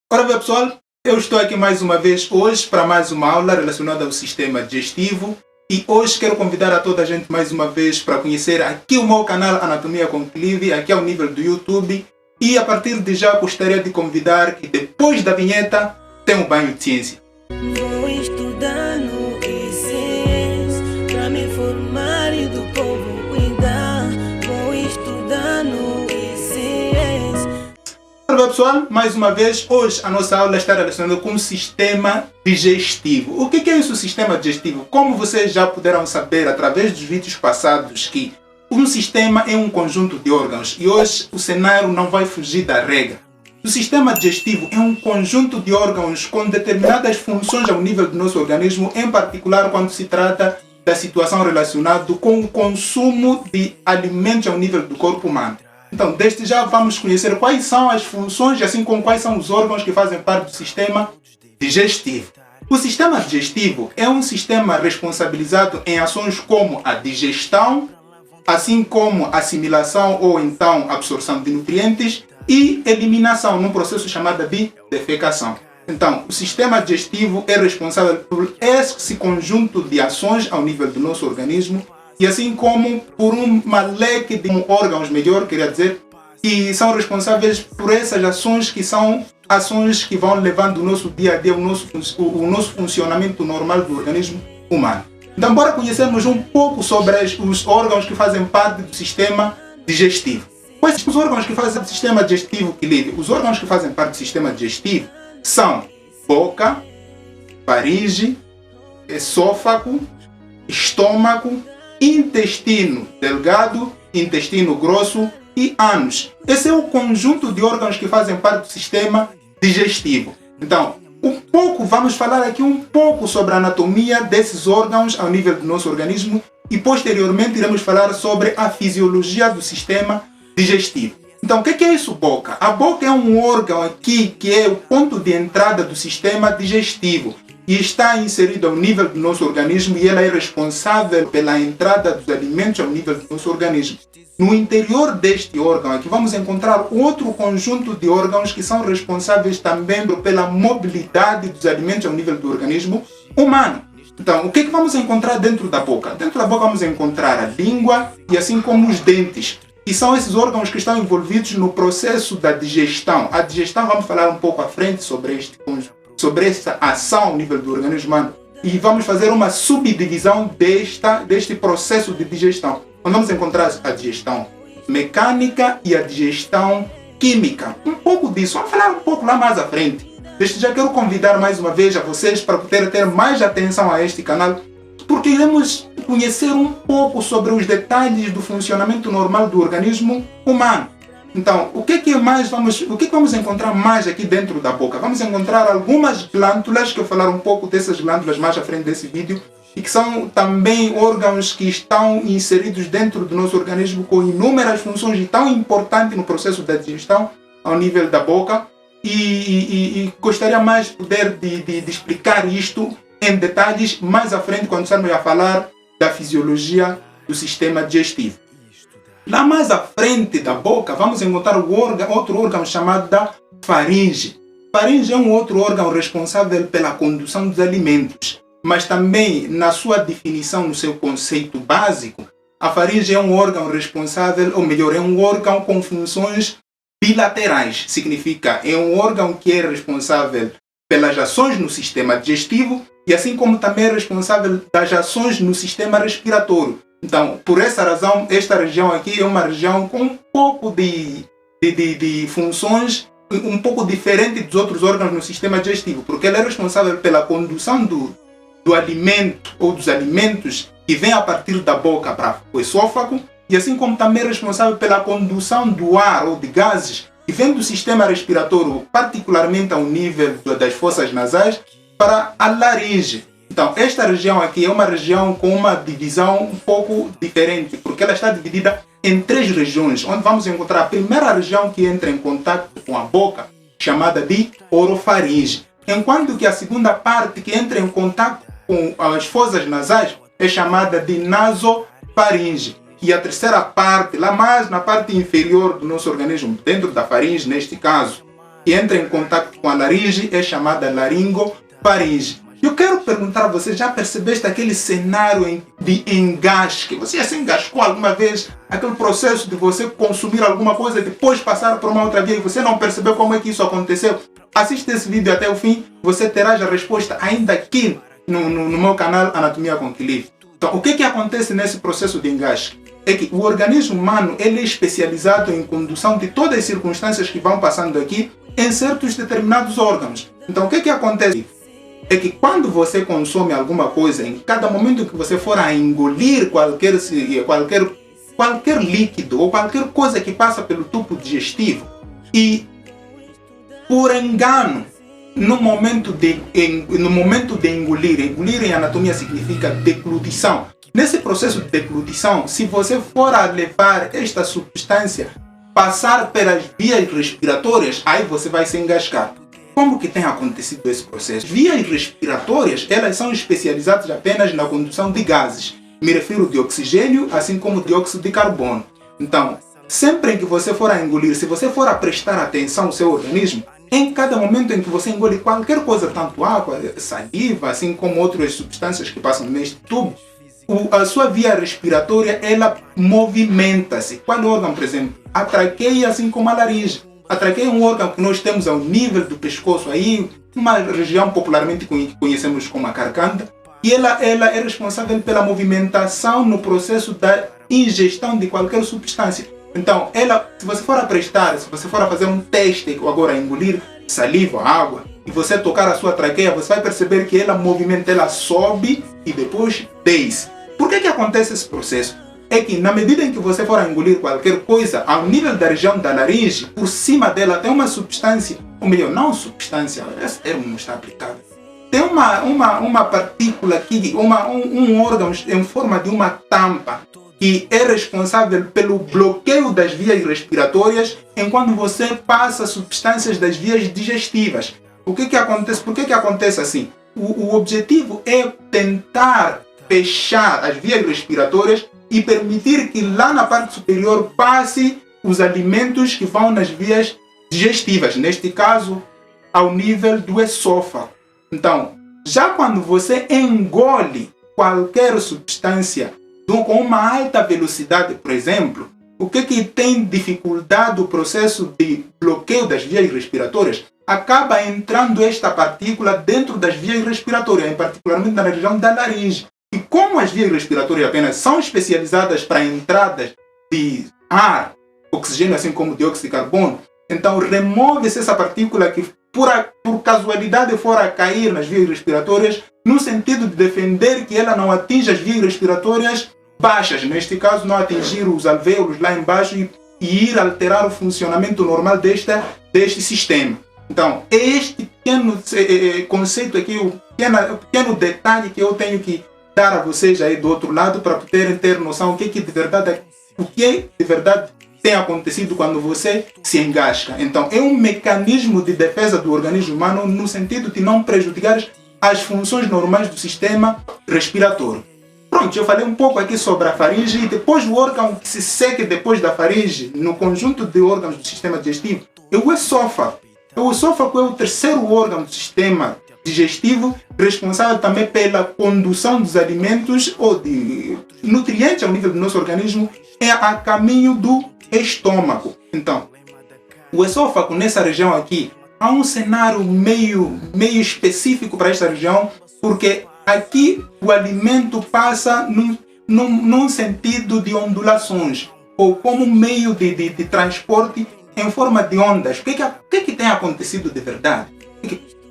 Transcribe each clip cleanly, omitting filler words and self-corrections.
Ora bem, pessoal, eu estou aqui mais uma vez hoje para mais uma aula relacionada ao sistema digestivo e hoje quero convidar a toda a gente mais uma vez para conhecer aqui o meu canal Anatomia com Clive, aqui ao nível do YouTube, e a partir de já gostaria de convidar que depois da vinheta tem um banho de ciência. Vou estudar no ICS para me formar e do povo cuidar. Vou estudar no ICS. Ora bem, pessoal, mais uma vez, hoje a nossa aula está relacionada com o sistema digestivo. O que é isso, o sistema digestivo? Como vocês já puderam saber através dos vídeos passados que um sistema é um conjunto de órgãos e hoje o cenário não vai fugir da regra. O sistema digestivo é um conjunto de órgãos com determinadas funções ao nível do nosso organismo, em particular quando se trata da situação relacionada com o consumo de alimentos ao nível do corpo humano. Então, desde já vamos conhecer quais são as funções e assim como quais são os órgãos que fazem parte do sistema digestivo. O sistema digestivo é um sistema responsabilizado em ações como a digestão, assim como assimilação ou então absorção de nutrientes e eliminação num processo chamado de defecação. Então, o sistema digestivo é responsável por esse conjunto de ações ao nível do nosso organismo e assim como por uma leque de órgãos, melhor, queria dizer, que são responsáveis por essas ações que são ações que vão levando o nosso dia a dia, o nosso funcionamento normal do organismo humano. Então, bora conhecermos um pouco sobre os órgãos que fazem parte do sistema digestivo. Quais são os órgãos que fazem parte do sistema digestivo, Clive? Os órgãos que fazem parte do sistema digestivo são boca, faringe, esôfago, estômago, intestino delgado, intestino grosso e ânus. Esse é o conjunto de órgãos que fazem parte do sistema digestivo. Então, vamos falar aqui um pouco sobre a anatomia desses órgãos ao nível do nosso organismo e posteriormente iremos falar sobre a fisiologia do sistema digestivo. Então, o que é isso, boca? A boca é um órgão aqui que é o ponto de entrada do sistema digestivo e está inserido ao nível do nosso organismo e ela é responsável pela entrada dos alimentos ao nível do nosso organismo. No interior deste órgão aqui vamos encontrar outro conjunto de órgãos que são responsáveis também pela mobilidade dos alimentos ao nível do organismo humano. Então, o que vamos encontrar dentro da boca? Dentro da boca vamos encontrar a língua e assim como os dentes. E são esses órgãos que estão envolvidos no processo da digestão. A digestão, vamos falar um pouco à frente sobre essa ação ao nível do organismo humano. E vamos fazer uma subdivisão deste processo de digestão. Onde vamos encontrar a digestão mecânica e a digestão química. Um pouco disso, vamos falar um pouco lá mais à frente. Desde já quero convidar mais uma vez a vocês para poder ter mais atenção a este canal, porque iremos conhecer um pouco sobre os detalhes do funcionamento normal do organismo humano. Então, o que vamos encontrar mais aqui dentro da boca? Vamos encontrar algumas glândulas, que eu vou falar um pouco dessas glândulas mais à frente desse vídeo, e que são também órgãos que estão inseridos dentro do nosso organismo com inúmeras funções e tão importantes no processo da digestão ao nível da boca. E gostaria mais de poder de explicar isto em detalhes mais à frente quando estamos a falar da fisiologia do sistema digestivo. Lá mais à frente da boca vamos encontrar outro órgão chamado da faringe. Faringe é um outro órgão responsável pela condução dos alimentos, mas também na sua definição, no seu conceito básico, a faringe é um órgão responsável, ou melhor, é um órgão com funções bilaterais. Significa, é um órgão que é responsável pelas ações no sistema digestivo e assim como também é responsável das ações no sistema respiratório. Então, por essa razão, esta região aqui é uma região com um pouco de funções um pouco diferente dos outros órgãos no sistema digestivo, porque ela é responsável pela condução do alimento ou dos alimentos que vem a partir da boca para o esôfago e assim como também é responsável pela condução do ar ou de gases que vem do sistema respiratório, particularmente ao nível das fossas nasais, para a laringe. Então, esta região aqui é uma região com uma divisão um pouco diferente, porque ela está dividida em três regiões, onde vamos encontrar a primeira região que entra em contato com a boca, chamada de orofaringe, enquanto que a segunda parte que entra em contato com as fossas nasais é chamada de nasofaringe. E a terceira parte, lá mais na parte inferior do nosso organismo, dentro da faringe neste caso, que entra em contato com a laringe é chamada laringofaringe. Eu quero perguntar a você, já percebeste aquele cenário de engasque? Você já se engascou alguma vez? Aquele processo de você consumir alguma coisa, depois passar por uma outra via e você não percebeu como é que isso aconteceu? Assiste esse vídeo até o fim, você terá a resposta ainda aqui no meu canal Anatomia com Clive. Então, o que acontece nesse processo de engasque? É que o organismo humano ele é especializado em condução de todas as circunstâncias que vão passando aqui em certos determinados órgãos. Então, o que acontece? É que quando você consome alguma coisa, em cada momento que você for a engolir qualquer líquido ou qualquer coisa que passa pelo tubo digestivo e por engano, no momento de engolir em anatomia significa deglutição. Nesse processo de deglutição, se você for a levar esta substância passar pelas vias respiratórias, aí você vai se engasgar. Como que tem acontecido esse processo? Vias respiratórias, elas são especializadas apenas na condução de gases. Me refiro de oxigênio, assim como dióxido de carbono. Então, sempre em que você for a engolir, se você for a prestar atenção ao seu organismo, em cada momento em que você engole qualquer coisa, tanto água, saliva, assim como outras substâncias que passam neste tubo, a sua via respiratória, ela movimenta-se. Qual órgão, por exemplo? A traqueia, assim como a laringe. A traqueia é um órgão que nós temos ao nível do pescoço, aí, uma região popularmente conhecemos como a garganta, e ela é responsável pela movimentação no processo da ingestão de qualquer substância. Então, se você for a fazer um teste, agora engolir saliva, água, e você tocar a sua traqueia, você vai perceber que ela movimenta, ela sobe e depois desce. Por que acontece esse processo? É que na medida em que você for a engolir qualquer coisa, ao nível da região da laringe, por cima dela tem uma substância, ou melhor, não substância, esse termo não está aplicado. Tem uma partícula aqui, um órgão em forma de uma tampa, que é responsável pelo bloqueio das vias respiratórias enquanto você passa substâncias das vias digestivas. O que acontece? Por que acontece assim? O objetivo é tentar fechar as vias respiratórias e permitir que lá na parte superior passe os alimentos que vão nas vias digestivas, neste caso ao nível do esôfago. Então, já quando você engole qualquer substância com uma alta velocidade, por exemplo, o que tem dificuldade o processo de bloqueio das vias respiratórias? Acaba entrando esta partícula dentro das vias respiratórias, particularmente na região da laringe. E como as vias respiratórias apenas são especializadas para entradas de ar, oxigênio, assim como dióxido de carbono, então remove-se essa partícula que por casualidade for a cair nas vias respiratórias, no sentido de defender que ela não atinja as vias respiratórias baixas, neste caso não atingir os alvéolos lá embaixo e ir alterar o funcionamento normal deste sistema. Então, este pequeno conceito aqui, o pequeno detalhe que eu tenho que dar a vocês aí do outro lado para poderem ter noção o que de verdade tem acontecido quando você se engasga. Então, é um mecanismo de defesa do organismo humano no sentido de não prejudicar as funções normais do sistema respiratório. Pronto, eu falei um pouco aqui sobre a faringe e depois o órgão que se segue depois da faringe, no conjunto de órgãos do sistema digestivo, é o esôfago. O esôfago é o terceiro órgão do sistema digestivo, responsável também pela condução dos alimentos ou de nutrientes ao nível do nosso organismo a caminho do estômago. Então, o esôfago nessa região aqui, há um cenário meio específico para esta região, porque aqui o alimento passa num sentido de ondulações, ou como meio de transporte em forma de ondas. O que tem acontecido de verdade?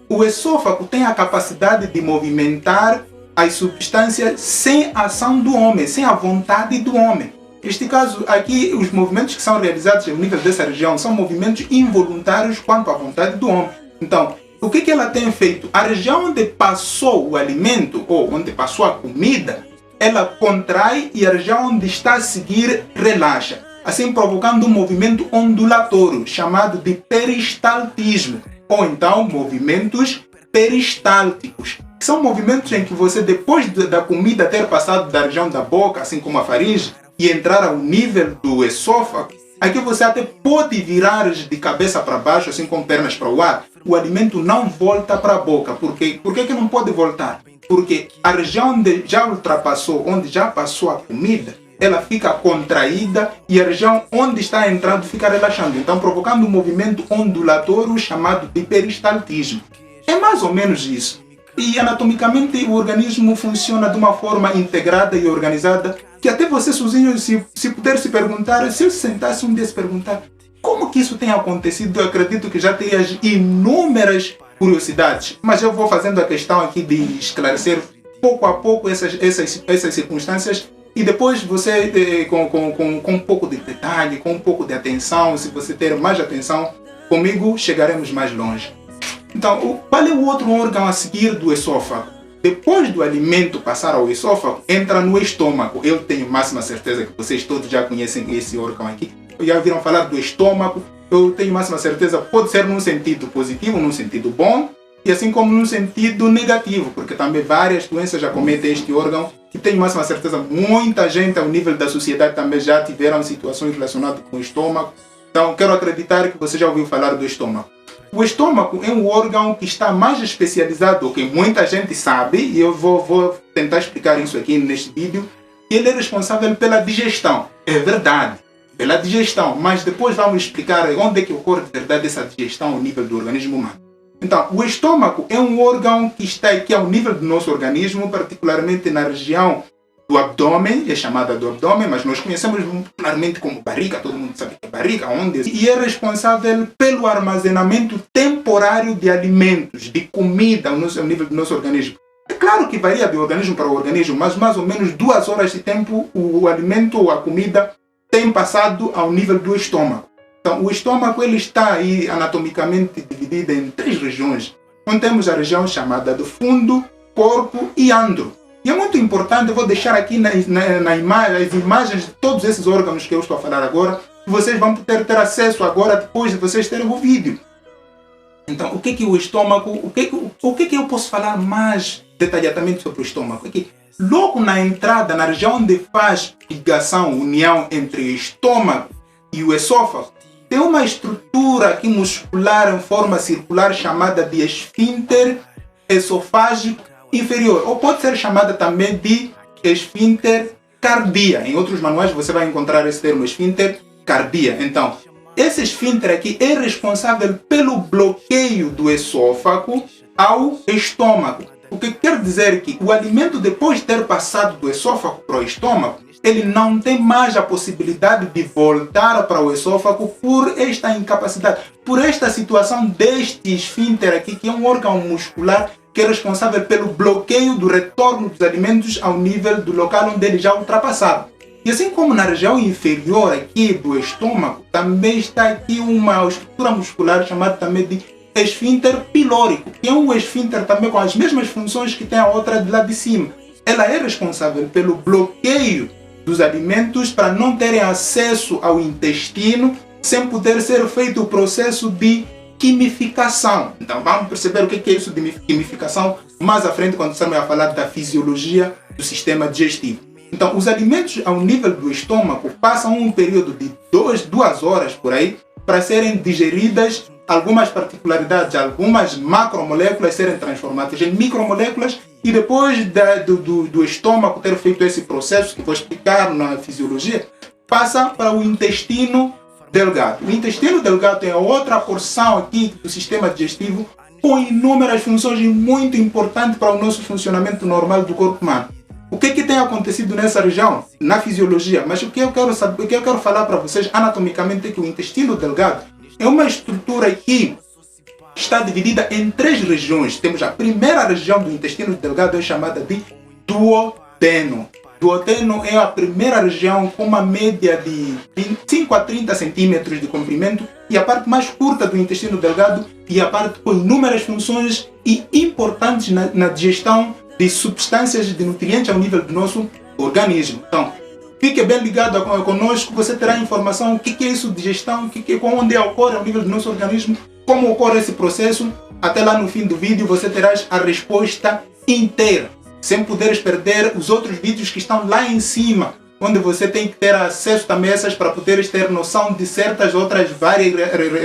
O esôfago tem a capacidade de movimentar as substâncias sem a ação do homem, sem a vontade do homem. Neste caso aqui, os movimentos que são realizados no nível dessa região são movimentos involuntários quanto à vontade do homem. Então, o que ela tem feito? A região onde passou o alimento, ou onde passou a comida, ela contrai e a região onde está a seguir relaxa, assim provocando um movimento ondulatório, chamado de peristaltismo, ou então movimentos peristálticos. São movimentos em que você, depois da comida ter passado da região da boca, assim como a faringe, e entrar ao nível do esôfago, Aqui você até pode virar de cabeça para baixo, assim com pernas para o ar. O alimento não volta para a boca. Por que que não pode voltar? Porque a região onde já ultrapassou, onde já passou a comida, ela fica contraída e a região onde está entrando fica relaxando. Então, provocando um movimento ondulatório chamado de peristaltismo. É mais ou menos isso. E anatomicamente o organismo funciona de uma forma integrada e organizada que até você sozinho, se puder se perguntar, se eu sentasse um dia se perguntar como que isso tem acontecido, eu acredito que já terias inúmeras curiosidades. Mas eu vou fazendo a questão aqui de esclarecer pouco a pouco essas circunstâncias e depois você, com um pouco de detalhe, com um pouco de atenção, se você ter mais atenção, comigo chegaremos mais longe. Então, qual é o outro órgão a seguir do esôfago? Depois do alimento passar ao esôfago, entra no estômago. Eu tenho máxima certeza que vocês todos já conhecem esse órgão aqui. Já ouviram falar do estômago. Eu tenho máxima certeza, pode ser num sentido positivo, num sentido bom, e assim como num sentido negativo, porque também várias doenças já cometem este órgão, e tenho máxima certeza, muita gente ao nível da sociedade também já tiveram situações relacionadas com o estômago. Então, quero acreditar que você já ouviu falar do estômago. O estômago é um órgão que está mais especializado, que muita gente sabe, e eu vou tentar explicar isso aqui neste vídeo. Ele é responsável pela digestão. É verdade, pela digestão, mas depois vamos explicar onde é que ocorre de verdade essa digestão ao nível do organismo humano. Então, o estômago é um órgão que está aqui ao nível do nosso organismo, particularmente na região do abdômen, é chamada do abdômen, mas nós conhecemos popularmente como barriga, todo mundo sabe que é barriga, onde, e é responsável pelo armazenamento temporário de alimentos, de comida ao nível do nosso organismo. É claro que varia de organismo para organismo, mas mais ou menos 2 horas de tempo o alimento ou a comida tem passado ao nível do estômago. Então, o estômago ele está aí anatomicamente dividido em 3 regiões. Onde temos a região chamada do fundo, corpo e andro. E é muito importante, eu vou deixar aqui as imagens de todos esses órgãos que eu estou a falar agora, que vocês vão poder ter acesso agora, depois de vocês terem o vídeo. Então, o que é o estômago? O que eu posso falar mais detalhadamente sobre o estômago? É que logo na entrada, na região onde faz ligação, união entre o estômago e o esôfago, tem uma estrutura aqui muscular em forma circular chamada de esfíncter esofágico inferior, ou pode ser chamada também de esfíncter cardia. Em outros manuais você vai encontrar esse termo, esfíncter cardia. Então, esse esfíncter aqui é responsável pelo bloqueio do esôfago ao estômago. O que quer dizer que o alimento, depois de ter passado do esôfago para o estômago, ele não tem mais a possibilidade de voltar para o esôfago por esta incapacidade, por esta situação deste esfíncter aqui, que é um órgão muscular que é responsável pelo bloqueio do retorno dos alimentos ao nível do local onde eles já ultrapassaram. E assim como na região inferior aqui do estômago, também está aqui uma estrutura muscular chamada também de esfíncter pilórico, que é um esfíncter também com as mesmas funções que tem a outra de lá de cima. Ela é responsável pelo bloqueio dos alimentos para não terem acesso ao intestino sem poder ser feito o processo de quimificação. Então vamos perceber o que é isso de quimificação mais à frente quando estamos a falar da fisiologia do sistema digestivo. Então os alimentos ao nível do estômago passam um período de 2 horas por aí para serem digeridas, algumas particularidades, algumas macromoléculas serem transformadas em micromoléculas e depois do estômago ter feito esse processo que vou explicar na fisiologia, passa para o intestino delgado. O intestino delgado é outra porção aqui do sistema digestivo com inúmeras funções e muito importante para o nosso funcionamento normal do corpo humano. O que tem acontecido nessa região? Na fisiologia, mas o que eu quero saber, o que eu quero falar para vocês anatomicamente é que o intestino delgado é uma estrutura que está dividida em 3 regiões. Temos a primeira região do intestino delgado, é chamada de duodeno. Duodeno é a primeira região com uma média de 25 a 30 centímetros de comprimento e a parte mais curta do intestino delgado e a parte com inúmeras funções e importantes na digestão de substâncias de nutrientes ao nível do nosso organismo. Então, fique bem ligado conosco, você terá informação o que é isso de digestão, onde ocorre ao nível do nosso organismo, como ocorre esse processo. Até lá no fim do vídeo você terás a resposta inteira, sem poderes perder os outros vídeos que estão lá em cima, onde você tem que ter acesso também a essas para poderes ter noção de certas outras várias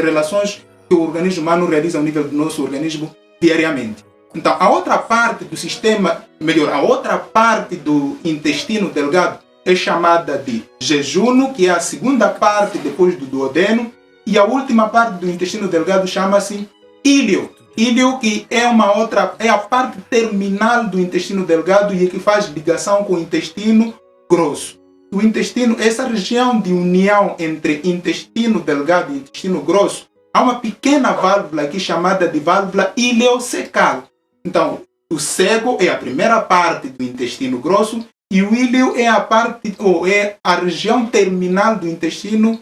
relações que o organismo humano realiza ao nível do nosso organismo diariamente. Então, a outra parte do sistema, melhor, a outra parte do intestino delgado é chamada de jejuno, que é a segunda parte depois do duodeno, e a última parte do intestino delgado chama-se íleo. Íleo, que é a parte terminal do intestino delgado e que faz ligação com o intestino grosso. O intestino, essa região de união entre intestino delgado e intestino grosso, há uma pequena válvula aqui chamada de válvula ileocecal. Então, o cego é a primeira parte do intestino grosso e o íleo é a região terminal do intestino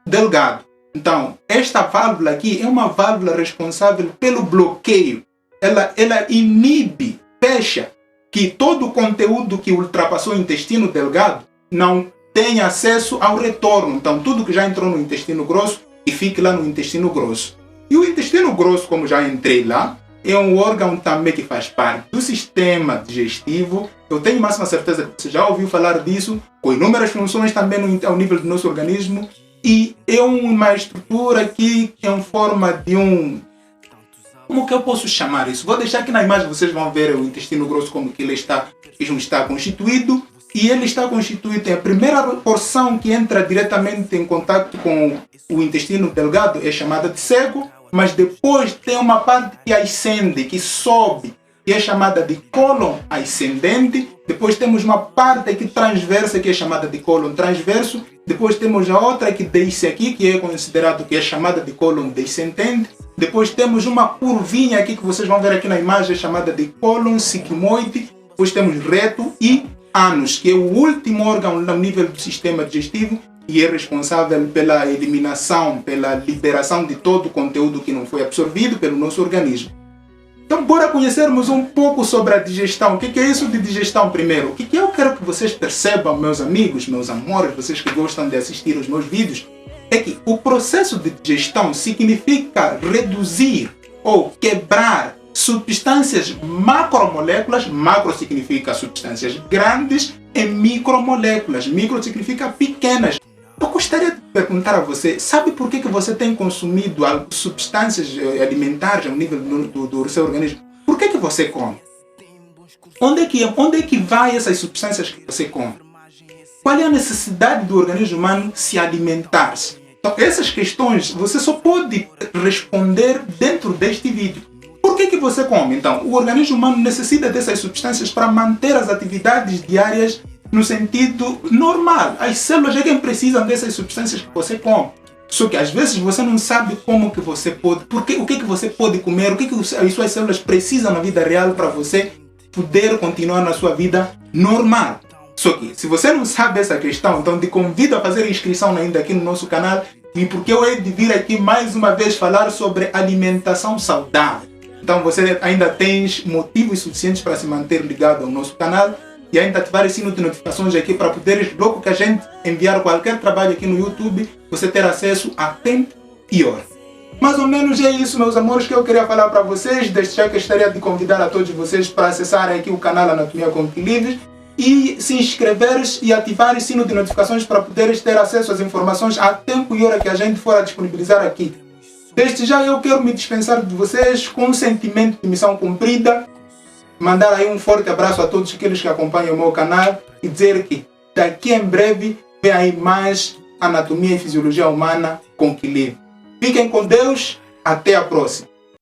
delgado. Então, esta válvula aqui é uma válvula responsável pelo bloqueio. Ela inibe, fecha, que todo o conteúdo que ultrapassou o intestino delgado não tem acesso ao retorno. Então, tudo que já entrou no intestino grosso, e fique lá no intestino grosso. E o intestino grosso, como já entrei lá, é um órgão também que faz parte do sistema digestivo. Eu tenho máxima certeza que você já ouviu falar disso, com inúmeras funções também ao nível do nosso organismo. E é uma estrutura aqui em forma de como que eu posso chamar isso? Vou deixar aqui na imagem, vocês vão ver o intestino grosso como que ele está constituído. E ele está constituído, a primeira porção que entra diretamente em contato com o intestino delgado é chamada de cego, mas depois tem uma parte que ascende, que sobe, que é chamada de cólon ascendente. Depois temos uma parte aqui transversa, que é chamada de cólon transverso. Depois temos a outra que desce aqui, que é considerado que é chamada de cólon descendente. Depois temos uma curvinha aqui, que vocês vão ver aqui na imagem, chamada de cólon sigmoide. Depois temos reto e ânus, que é o último órgão no nível do sistema digestivo e é responsável pela eliminação, pela liberação de todo o conteúdo que não foi absorvido pelo nosso organismo. Então, bora conhecermos um pouco sobre a digestão. O que é isso de digestão primeiro? O que eu quero que vocês percebam, meus amigos, meus amores, vocês que gostam de assistir os meus vídeos, é que o processo de digestão significa reduzir ou quebrar substâncias macromoléculas. Macro significa substâncias grandes, e micromoléculas. Micro significa pequenas. Eu gostaria de perguntar a você, sabe por que você tem consumido substâncias alimentares ao nível do seu organismo? Por que você come? Onde é que vai essas substâncias que você come? Qual é a necessidade do organismo humano se alimentar-se? Então, essas questões você só pode responder dentro deste vídeo. Por que você come? Então, o organismo humano necessita dessas substâncias para manter as atividades diárias no sentido normal. As células é quem precisam dessas substâncias que você come. Só que às vezes você não sabe como que você pode, o que você pode comer, o que as suas células precisam na vida real para você poder continuar na sua vida normal. Só que se você não sabe essa questão, então te convido a fazer inscrição ainda aqui no nosso canal, e porque eu hei de vir aqui mais uma vez falar sobre alimentação saudável. Então você ainda tens motivos suficientes para se manter ligado ao nosso canal e ainda ativar o sino de notificações aqui para poderes, logo que a gente enviar qualquer trabalho aqui no YouTube, você ter acesso a tempo e hora. Mais ou menos é isso, meus amores, que eu queria falar para vocês. Desde já que gostaria de convidar a todos vocês para acessarem aqui o canal Anatomia com Livres e se inscreveres e ativar o sino de notificações para poderes ter acesso às informações a tempo e hora que a gente for a disponibilizar aqui. Desde já eu quero me dispensar de vocês com um sentimento de missão cumprida, mandar aí um forte abraço a todos aqueles que acompanham o meu canal e dizer que daqui em breve vem aí mais Anatomia e Fisiologia Humana com Livre. Fiquem com Deus, até a próxima.